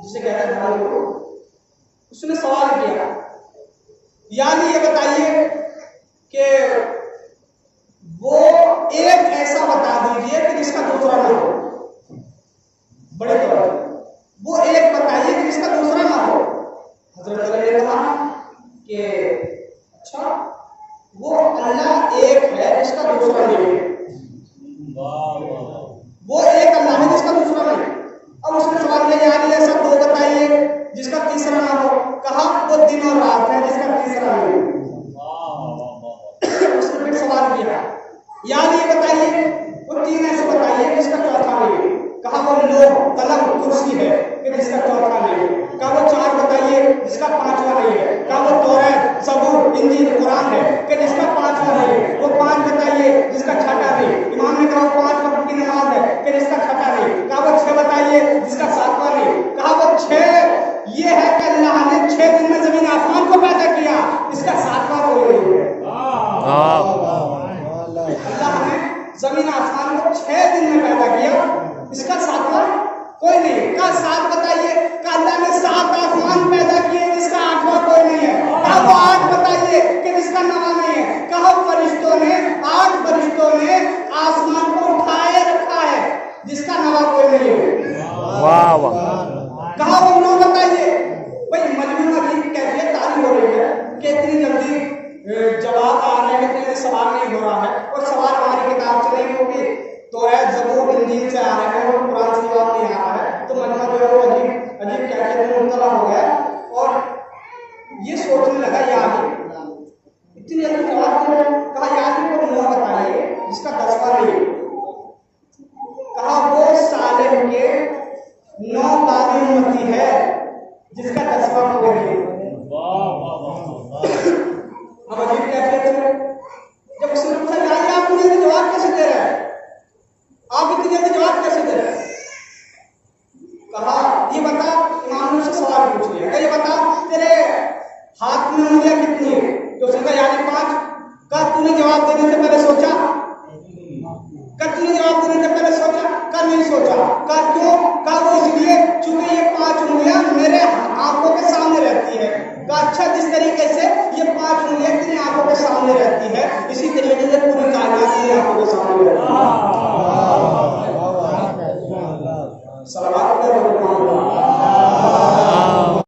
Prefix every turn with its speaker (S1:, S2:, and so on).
S1: جسے کہتے ہیں دھرم گرو، اس نے سوال کیا، یعنی یہ بتائیے کہ وہ ایک ایسا بتا دیجئے کہ جس کا دوسرا نہ ہو، بڑے طور پر وہ ایک بتائیے کہ جس کا دوسرا نہ ہو۔ حضرت علی نے کہا کہ اچھا وہ اللہ ایک ہے جس کا دوسرا نہیں ہے، وہ ایک اللہ ہے جس کا دوسرا نہیں ہے۔ اب اس نے سوال کیا یعنی ایسا دو بتائیے جس کا تیسرا نہ ہو، کہا وہ دن اور رات ہے جس کا تیسرا نہیں ہے۔ اس نے پھر سوال کیا یعنی یہ بتائیے وہ تین ایسے بتائیے جس کا چوتھا نہیں ہے، کہا وہ لوح قلم کرسی ہے کہ جس کا چوتھا نہیں ہے، کہا وہ چار بتائیے جس کا پانچواں نہیں ہے، کہا وہ توریت زبور انجیل قرآن ہے کہ جس کا پانچواں نہیں ہے، وہ پانچ بتائیے جس کا چھٹا نہیں، امام نے کہا وہ 5 وقت کی نماز ہے کہ جس کا چھٹا نہیں، کہا وہ 6 بتائیے جس کا ساتواں نہیں، کہا وہ 6 یہ ہے کہ اللہ نے 6 دن میں زمین آسمان کو پیدا کیا، اس کا ساتواں کوئی نہیں ہے۔ اللہ نے زمین آسمان کو 6 دن میں پیدا کیا، اس کا ساتواں کوئی نہیں۔ کہا 7 بتائیے، کہا اللہ نے 7 آسمان پیدا کیے جس کا 8واں کوئی نہیں ہے، کہا وہ 8 بتائیے کہ جس کا 9واں نہیں ہے، کہا فرشتوں نے 8 فرشتوں نے آسمان کو اٹھائے رکھا ہے جس کا 9واں کوئی نہیں ہے۔ واہ واہ۔ کہا وہ 9 بتائیے۔ بھائی مجموعہ کی کیفیت تعریف ہو رہی ہے کہ اتنی جلدی جواب آ رہے ہیں، اتنے سوال نہیں ہو رہا ہے، اور سوال ہماری کتاب سے نہیں ہوگی توریت زبور انجیل سے آ رہے ہیں اور قرآن سے جواب نہیں آ رہا ہے، تو مجموعہ جو ہے وہ عجیب کیفیت میں مبتلا ہو گیا اور یہ سوچنے لگا یعنی اتنی جلدی جواب دے رہے، کہا یعنی کو 9 بتائیے جس کا 10واں نہیں ہے، کہا وہ صالح کے 9 باقی امتی ہے جس کا 10واں کوئی نہیں۔ اب عجیب کیفیت ہے، جب اس نے پوچھا یعنی آپ مجھے جواب کیسے دے رہے ہیں، آپ اتنی جلدی جواب کیسے دے رہے ہیں، کہا یہ بتا، امام نے اس سے سوال پوچھ لیا کہ یہ بتا تیرے ہاتھ میں انگلیاں کتنی ہیں، تو اس نے کہا یعنی 5۔ کہا تو نے جواب دینے سے پہلے سوچا، کہا تو نے جواب دینے سے پہلے سوچا، کہا نہیں سوچا، کہا کیوں، کہا وہ اس لیے چونکہ یہ 5 انگلیاں میرے آنکھوں کے سامنے رہتی ہے، کہا اچھا جس طریقے سے یہ 5 انگلیاں تیری آنکھوں کے سامنے رہتی ہے اسی